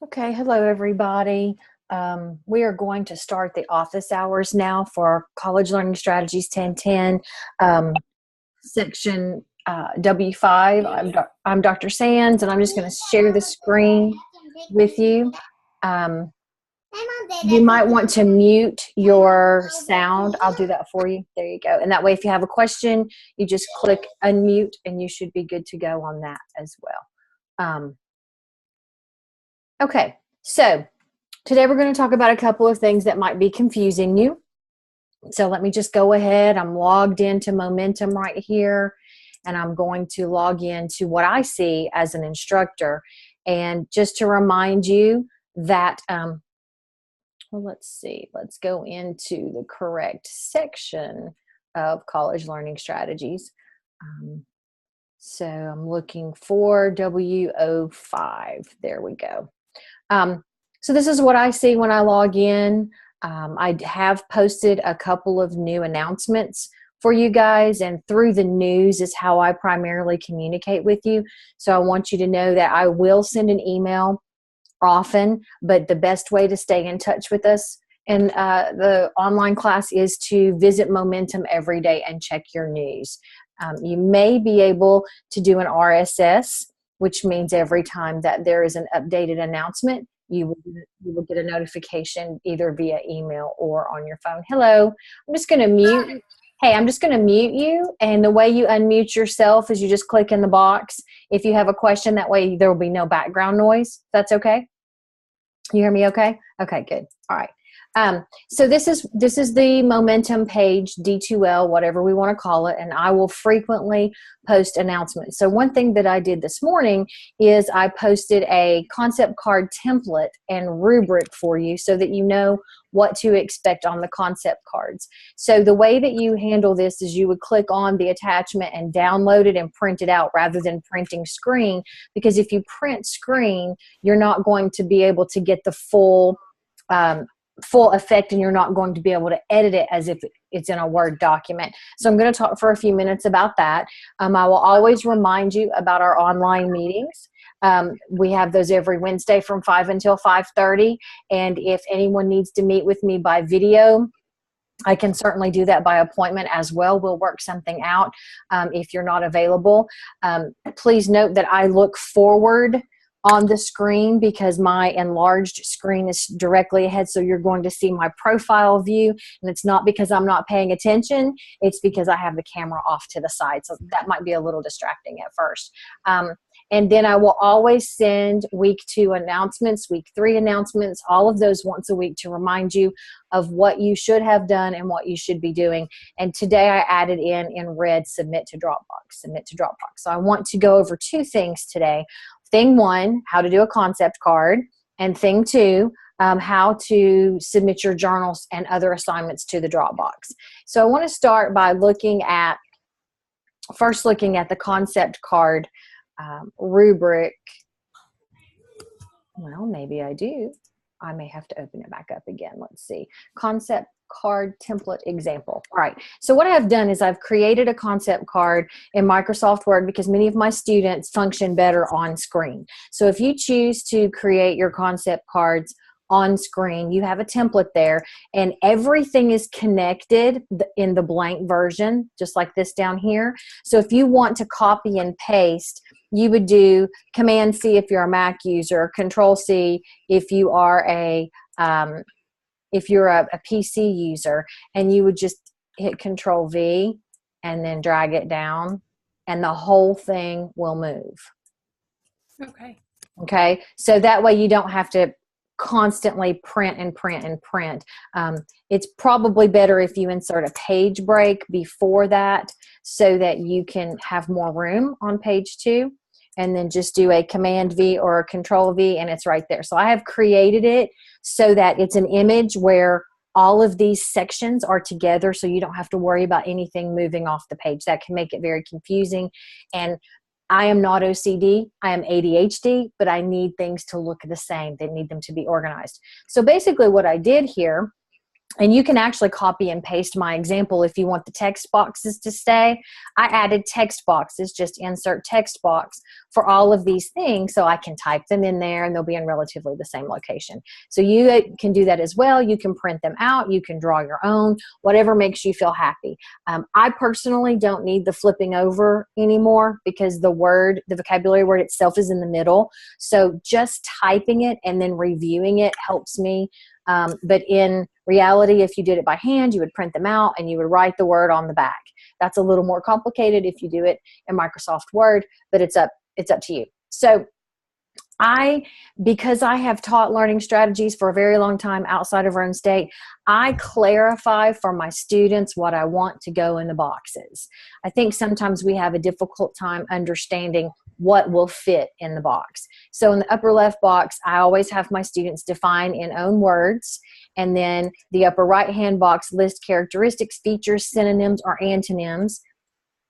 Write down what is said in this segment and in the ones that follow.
Okay, hello everybody. We are going to start the office hours now for our College Learning Strategies 1010 section W05. I'm Dr. Sands, and I'm just going to share the screen with you. You might want to mute your sound. I'll do that for you. There you go. And that way, if you have a question, you just click unmute, and you should be good to go on that as well. Okay, so today we're going to talk about a couple of things that might be confusing you. So let me just go ahead. I'm logged into Momentum right here, and I'm going to log into what I see as an instructor. And just to remind you that, well, let's see, let's go into the correct section of College Learning Strategies. So I'm looking for W05. There we go. So this is what I see when I log in. I have posted a couple of new announcements for you guys, and through the news is how I primarily communicate with you. So I want you to know that I will send an email often, but the best way to stay in touch with us in the online class is to visit Momentum every day and check your news. You may be able to do an RSS, which means every time that there is an updated announcement, you will get a notification either via email or on your phone. Hello, I'm just going to mute. Hey, I'm just going to mute you. And the way you unmute yourself is you just click in the box. If you have a question, that way there will be no background noise. That's okay? You hear me okay? Okay, good. All right. So this is the Momentum page, D2L, whatever we want to call it, and I will frequently post announcements. So one thing that I did this morning is I posted a concept card template and rubric for you so that you know what to expect on the concept cards. So the way that you handle this is you would click on the attachment and download it and print it out rather than printing screen, because if you print screen, you're not going to be able to get the full effect, and you're not going to be able to edit it as if it's in a Word document. So I'm going to talk for a few minutes about that. I will always remind you about our online meetings. We have those every Wednesday from 5 until 5:30, and if anyone needs to meet with me by video, I can certainly do that by appointment as well. We'll work something out if you're not available. Please note that I look forward on the screen because my enlarged screen is directly ahead, so you're going to see my profile view, and it's not because I'm not paying attention, it's because I have the camera off to the side, so that might be a little distracting at first. And then I will always send week 2 announcements, week 3 announcements, all of those once a week to remind you of what you should have done and what you should be doing. And today I added in red, submit to Dropbox, submit to Dropbox. So I want to go over 2 things today. Thing 1, how to do a concept card, and thing 2, how to submit your journals and other assignments to the Dropbox. So I want to start by looking at the concept card rubric. Well, maybe I do. I may have to open it back up again. Let's see. Concept card template example. All right. So what I've done is I've created a concept card in Microsoft Word because many of my students function better on screen. So if you choose to create your concept cards on screen, you have a template there, and everything is connected in the blank version, just like this down here. So if you want to copy and paste, you would do Command C if you're a Mac user, Control C if you are a PC user, and you would just hit Control V and then drag it down, and the whole thing will move. Okay, so that way you don't have to constantly print and print and print. It's probably better if you insert a page break before that so that you can have more room on page 2, and then just do a Command V or a Control V, and it's right there. So I have created it so that it's an image where all of these sections are together, so you don't have to worry about anything moving off the page. That can make it very confusing. And I am not OCD, I am ADHD, but I need things to look the same. They need them to be organized. So basically what I did here And you can actually copy and paste my example if you want the text boxes to stay. I added text boxes, just insert text box for all of these things so I can type them in there and they'll be in relatively the same location. So you can do that as well. You can print them out. You can draw your own, whatever makes you feel happy. I personally don't need the flipping over anymore because the vocabulary word itself is in the middle. So just typing it and then reviewing it helps me. But in reality, if you did it by hand, you would print them out and you would write the word on the back. That's a little more complicated if you do it in Microsoft Word, but it's up to you. So because I have taught learning strategies for a very long time outside of our own state, I clarify for my students what I want to go in the boxes. I think sometimes we have a difficult time understanding what will fit in the box. So in the upper left box, I always have my students define in own words. And then the upper right-hand box list characteristics, features, synonyms, or antonyms.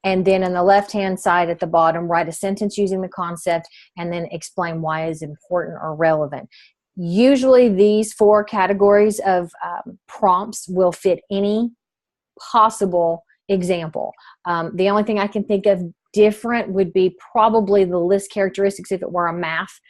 And then on the left-hand side at the bottom, write a sentence using the concept and then explain why it is important or relevant. Usually these 4 categories of prompts will fit any possible example. The only thing I can think of different would be probably the list characteristics. If it were a math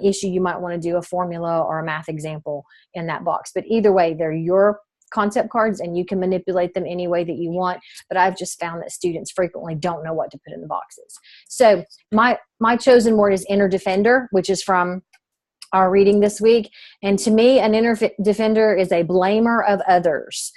issue, you might want to do a formula or a math example in that box. But either way, they're your concept cards and you can manipulate them any way that you want. But I've just found that students frequently don't know what to put in the boxes. So my chosen word is inner defender, which is from our reading this week. And to me, an inner defender is a blamer of others.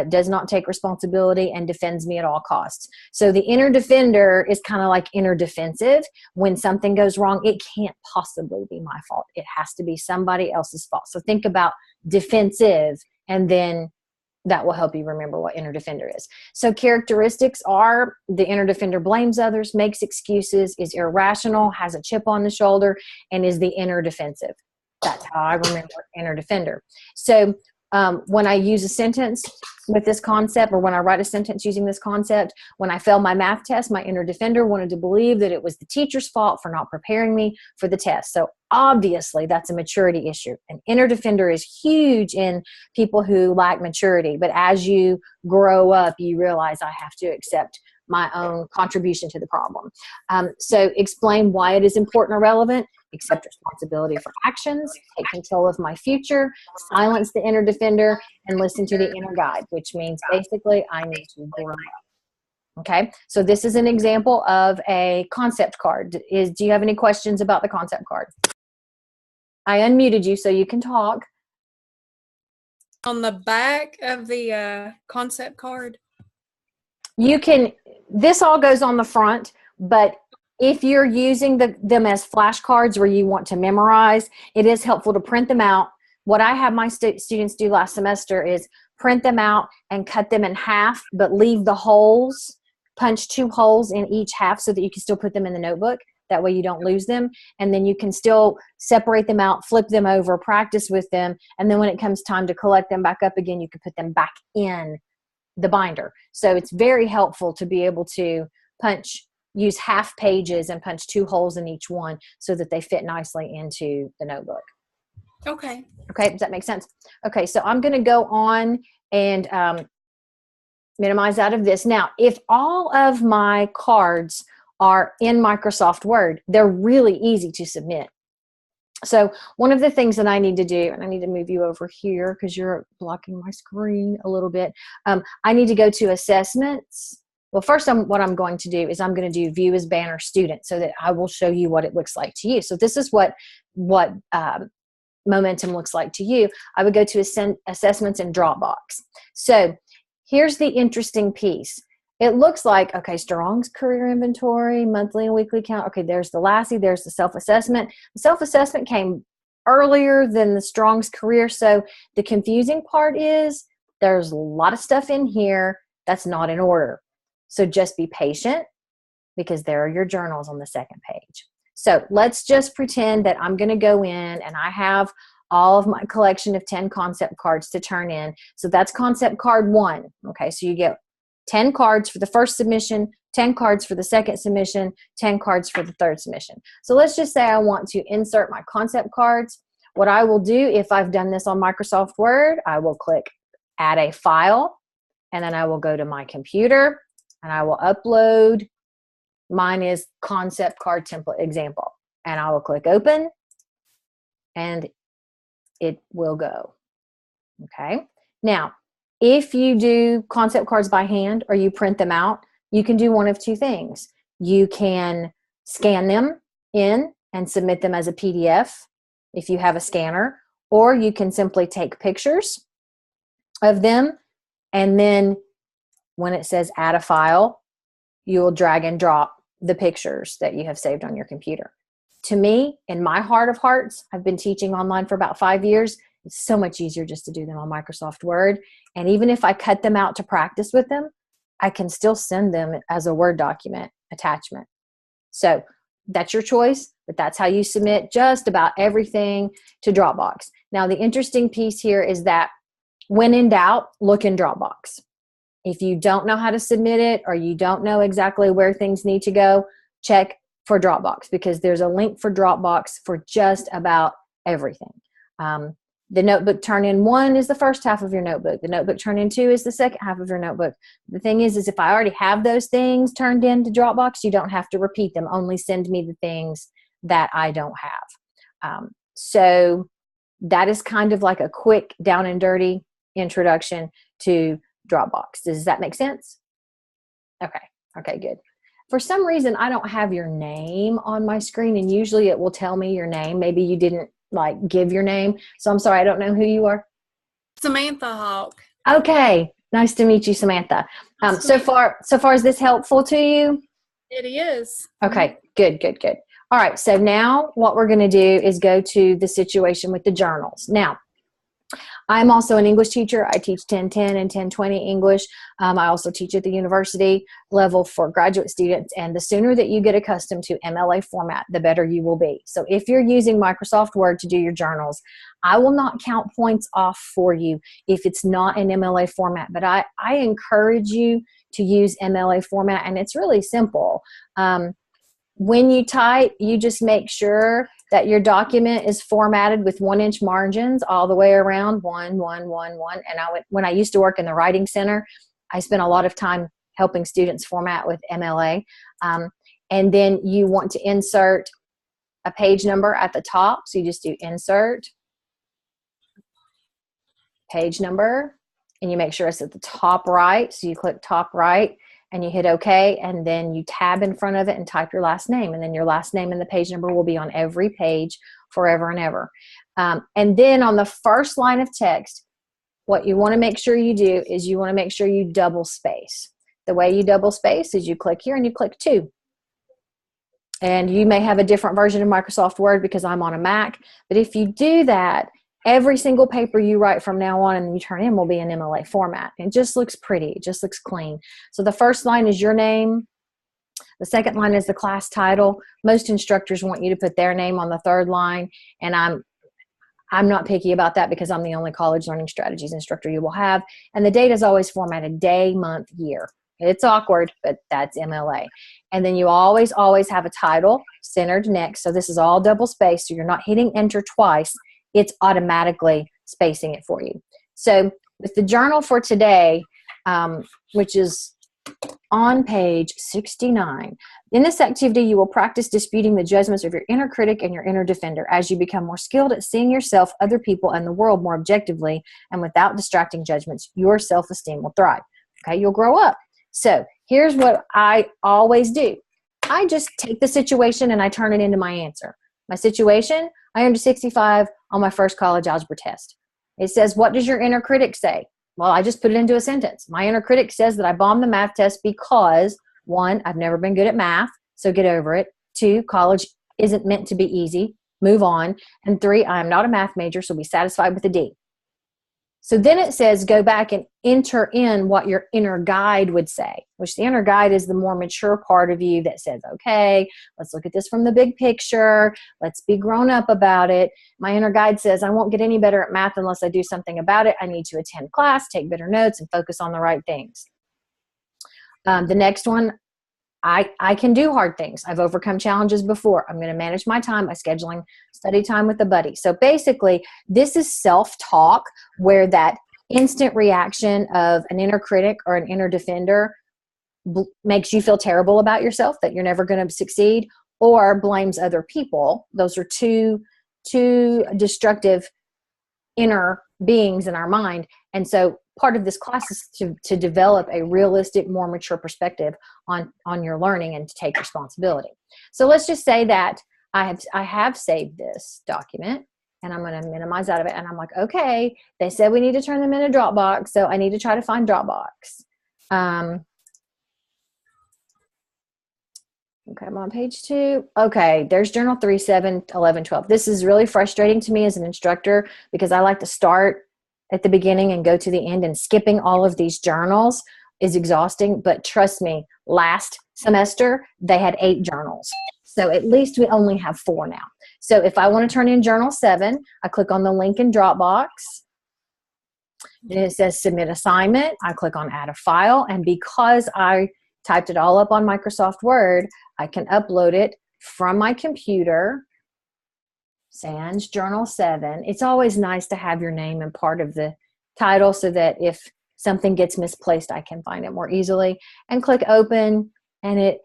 Does not take responsibility and defends me at all costs. So the inner defender is kind of like inner defensive. When something goes wrong, it can't possibly be my fault. It has to be somebody else's fault. So think about defensive, and then that will help you remember what inner defender is. So characteristics are: the inner defender blames others, makes excuses, is irrational, has a chip on the shoulder, and is the inner defensive. That's how I remember inner defender. So when I use a sentence with this concept, or when I write a sentence using this concept, when I failed my math test, my inner defender wanted to believe that it was the teacher's fault for not preparing me for the test. So obviously that's a maturity issue. An inner defender is huge in people who lack maturity. But as you grow up, you realize I have to accept my own contribution to the problem. So explain why it is important or relevant, accept responsibility for actions, take control of my future, silence the inner defender, and listen to the inner guide, which means basically I need to grow up. Okay, so this is an example of a concept card. Do you have any questions about the concept card? I unmuted you so you can talk. On the back of the concept card? You can, this all goes on the front, but if you're using them as flashcards where you want to memorize, it is helpful to print them out. What I have my students do last semester is print them out and cut them in half, but leave the holes, punch 2 holes in each half so that you can still put them in the notebook. That way you don't lose them. And then you can still separate them out, flip them over, practice with them. And then when it comes time to collect them back up again, you can put them back in the binder. So it's very helpful to be able to use half pages and punch 2 holes in each one so that they fit nicely into the notebook. Okay. Okay, does that make sense? Okay, so I'm going to go on and minimize out of this. Now, if all of my cards are in Microsoft Word, they're really easy to submit. So one of the things that I need to do, and I need to move you over here because you're blocking my screen a little bit. I need to go to assessments. Well, first what I'm going to do is I'm going to do view as banner student so that I will show you what it looks like to you. So this is what momentum looks like to you. I would go to assessments in Dropbox. So here's the interesting piece. It looks like, okay, Strong's career inventory, monthly and weekly count. Okay, there's the Lassie, there's the self-assessment. The self-assessment came earlier than the Strong's career. So the confusing part is there's a lot of stuff in here that's not in order. So just be patient because there are your journals on the second page. So let's just pretend that I'm going to go in and I have all of my collection of 10 concept cards to turn in. So that's concept card 1. Okay, so you get 10 cards for the first submission, 10 cards for the second submission, 10 cards for the third submission. So let's just say I want to insert my concept cards. What I will do, if I've done this on Microsoft Word, I will click add a file, and then I will go to my computer and I will upload. Mine is concept card template example. And I will click open and it will go. Okay. Now, if you do concept cards by hand or you print them out, you can do one of two things. You can scan them in and submit them as a PDF if you have a scanner, or you can simply take pictures of them, and then when it says add a file, you will drag and drop the pictures that you have saved on your computer. To me, in my heart of hearts, I've been teaching online for about 5 years. It's so much easier just to do them on Microsoft Word. And even if I cut them out to practice with them, I can still send them as a Word document attachment. So that's your choice, but that's how you submit just about everything to Dropbox. Now, the interesting piece here is that when in doubt, look in Dropbox. If you don't know how to submit it or you don't know exactly where things need to go, check for Dropbox, because there's a link for Dropbox for just about everything. The notebook turn-in 1 is the first half of your notebook. The notebook turn-in 2 is the second half of your notebook. The thing is if I already have those things turned into Dropbox, you don't have to repeat them. Only send me the things that I don't have. So that is kind of like a quick down and dirty introduction to Dropbox. Does that make sense? Okay, good. For some reason, I don't have your name on my screen, and usually it will tell me your name. Maybe you didn't give your name. So I'm sorry, I don't know who you are. Samantha Hawk. Okay. Nice to meet you, Samantha. So far, is this helpful to you? It is. Okay, good. All right. So now what we're going to do is go to the situation with the journals. Now, I'm also an English teacher. I teach 1010 and 1020 English. I also teach at the university level for graduate students. And the sooner that you get accustomed to MLA format, the better you will be. So if you're using Microsoft Word to do your journals, I will not count points off for you if it's not an MLA format. But I encourage you to use MLA format, and it's really simple. When you type, you just make sure that your document is formatted with 1-inch margins all the way around, 1, 1, 1, 1. And when I used to work in the Writing Center, I spent a lot of time helping students format with MLA. And then you want to insert a page number at the top. So you just do insert, page number, and you make sure it's at the top right. So you click top right and you hit OK, and then you tab in front of it and type your last name. And then your last name and the page number will be on every page forever and ever. And then on the first line of text, what you want to make sure you do is you want to make sure you double space. The way you double space is you click here and you click 2. And you may have a different version of Microsoft Word because I'm on a Mac. But if you do that, every single paper you write from now on and you turn in will be in MLA format. It just looks pretty. It just looks clean. So the first line is your name. The second line is the class title. Most instructors want you to put their name on the third line. And I'm not picky about that because I'm the only college learning strategies instructor you will have. And the date is always formatted day, month, year. It's awkward, but that's MLA. And then you always have a title centered next. So this is all double spaced. So you're not hitting enter twice. It's automatically spacing it for you. So with the journal for today, which is on page 69, in this activity, you will practice disputing the judgments of your inner critic and your inner defender. As you become more skilled at seeing yourself, other people, and the world more objectively and without distracting judgments, your self-esteem will thrive. Okay, you'll grow up. So here's what I always do. I just take the situation and I turn it into my answer. My situation, I earned a 65 on my first college algebra test. It says, what does your inner critic say? Well, I just put it into a sentence. My inner critic says that I bombed the math test because, 1, I've never been good at math, so get over it. 2, college isn't meant to be easy, move on. And 3, I am not a math major, so be satisfied with a D. So then it says, go back and enter in what your inner guide would say, which the inner guide is the more mature part of you that says, okay, let's look at this from the big picture. Let's be grown up about it. My inner guide says, I won't get any better at math unless I do something about it. I need to attend class, take better notes, and focus on the right things. The next one, I can do hard things. I've overcome challenges before. I'm going to manage my time by scheduling study time with a buddy. So basically, this is self-talk where that instant reaction of an inner critic or an inner defender makes you feel terrible about yourself, that you're never going to succeed, or blames other people. Those are two destructive inner beings in our mind. And so part of this class is to develop a realistic, more mature perspective on your learning and to take responsibility. So let's just say that I have saved this document, and I'm going to minimize out of it. And I'm like, okay, they said we need to turn them in a Dropbox, so I need to try to find Dropbox. Okay, I'm on page 2. Okay, there's journal 3, 7, 11, 12. This is really frustrating to me as an instructor because I like to start at the beginning and go to the end, and skipping all of these journals is exhausting. But trust me, last semester they had 8 journals. So at least we only have 4 now. So if I want to turn in journal 7, I click on the link in Dropbox. And it says submit assignment. I click on add a file. And because I typed it all up on Microsoft Word, I can upload it from my computer. Sans Journal 7. It's always nice to have your name and part of the title so that if something gets misplaced, I can find it more easily. And click open, and it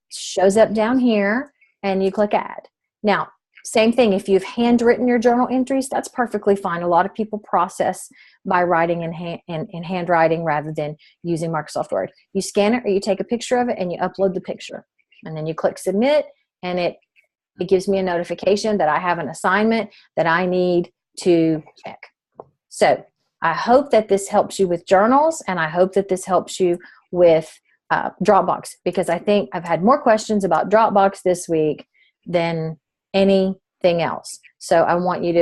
shows up down here, and you click add. Now, same thing, if you've handwritten your journal entries, that's perfectly fine. A lot of people process by writing in handwriting rather than using Microsoft Word. You scan it or you take a picture of it and you upload the picture. And then you click submit, and it gives me a notification that I have an assignment that I need to check. So I hope that this helps you with journals, and I hope that this helps you with Dropbox, because I think I've had more questions about Dropbox this week than anything else. So I want you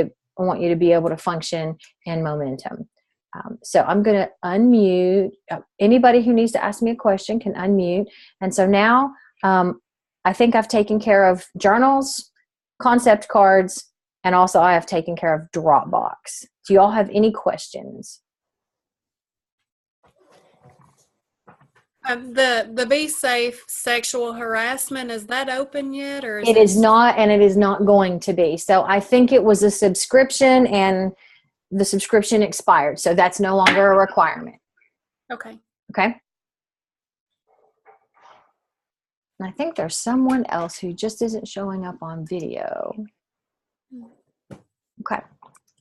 to be able to function in momentum. So I'm going to unmute. Anybody who needs to ask me a question can unmute. And so now I think I've taken care of journals, concept cards, and also I have taken care of Dropbox. Do you all have any questions? The Be Safe sexual harassment, is that open yet, or It is not, and it is not going to be. So I think it was a subscription, and the subscription expired. So that's no longer a requirement. Okay. Okay. And I think there's someone else who just isn't showing up on video. Okay.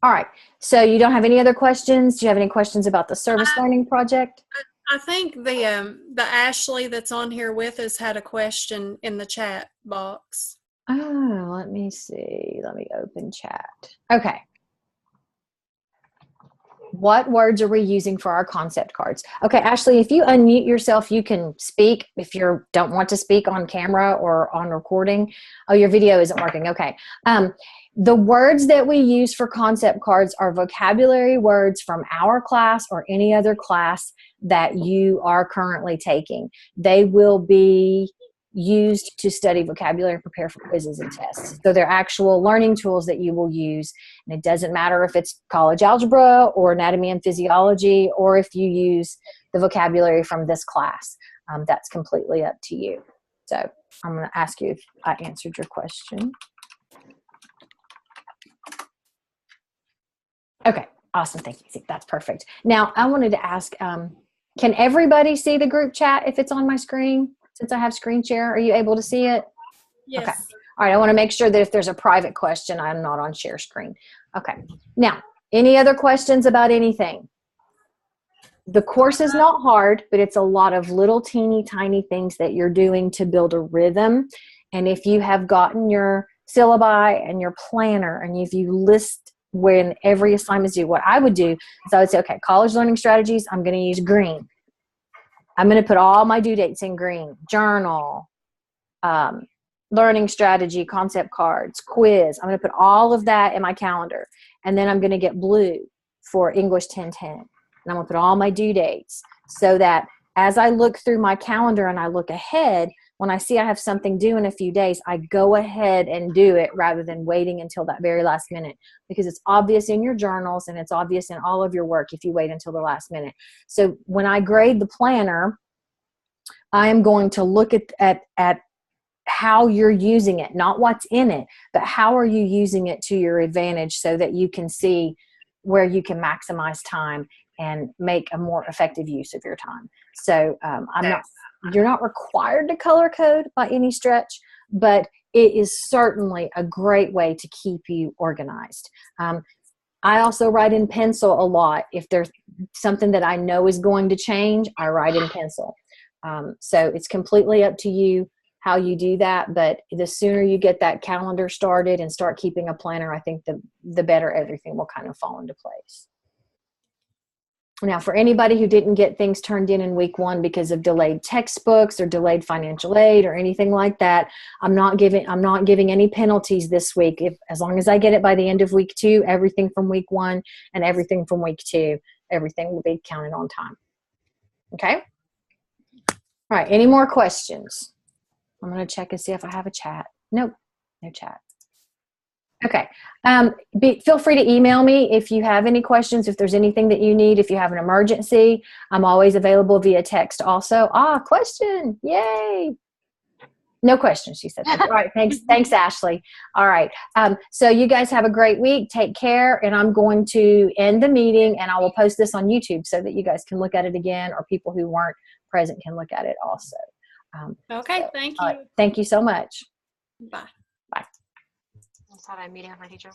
All right. So you don't have any other questions? Do you have any questions about the service learning project? I think the Ashley that's on here with us had a question in the chat box. Oh, let me see. Let me open chat. Okay. What words are we using for our concept cards? Okay, Ashley, if you unmute yourself, you can speak if you don't want to speak on camera or on recording. Oh, your video isn't working. Okay. The words that we use for concept cards are vocabulary words from our class or any other class that you are currently taking. They will be used to study vocabulary and prepare for quizzes and tests. So they're actual learning tools that you will use. And it doesn't matter if it's college algebra or anatomy and physiology, or if you use the vocabulary from this class. That's completely up to you. So I'm going to ask you if I answered your question. Okay, awesome. Thank you. See, that's perfect. Now, I wanted to ask, can everybody see the group chat if it's on my screen? Since I have screen share, are you able to see it? Yes. Okay. All right. I want to make sure that if there's a private question, I'm not on share screen. Okay. Now, any other questions about anything? The course is not hard, but it's a lot of little teeny tiny things that you're doing to build a rhythm. And if you have gotten your syllabi and your planner, and if you list when every assignment is due, what I would do is I would say, okay, college learning strategies, I'm going to use green. I'm going to put all my due dates in green. Journal, learning strategy, concept cards, quiz. I'm going to put all of that in my calendar. And then I'm going to get blue for English 1010. And I'm going to put all my due dates so that as I look through my calendar and I look ahead, when I see I have something due in a few days, I go ahead and do it rather than waiting until that very last minute, because it's obvious in your journals and it's obvious in all of your work if you wait until the last minute. So when I grade the planner, I am going to look at how you're using it, not what's in it, but how are you using it to your advantage so that you can see where you can maximize time and make a more effective use of your time. So you're not required to color code by any stretch, but it is certainly a great way to keep you organized. I also write in pencil a lot. If there's something that I know is going to change, I write in pencil. So it's completely up to you how you do that, but the sooner you get that calendar started and start keeping a planner, I think the better everything will kind of fall into place. Now, for anybody who didn't get things turned in week 1 because of delayed textbooks or delayed financial aid or anything like that, I'm not giving any penalties this week. As long as I get it by the end of week 2, everything from week 1 and everything from week 2, everything will be counted on time. Okay? All right. Any more questions? I'm going to check and see if I have a chat. Nope, no chat. Okay. Feel free to email me if you have any questions, if there's anything that you need, if you have an emergency. I'm always available via text also. Question. Yay. No questions, she said. All right. Thanks, Ashley. All right. So you guys have a great week. Take care. And I'm going to end the meeting, and I will post this on YouTube so that you guys can look at it again, or people who weren't present can look at it also. Okay. Thank you. Right. Thank you so much. Bye. Bye. I just had a meeting with my teacher.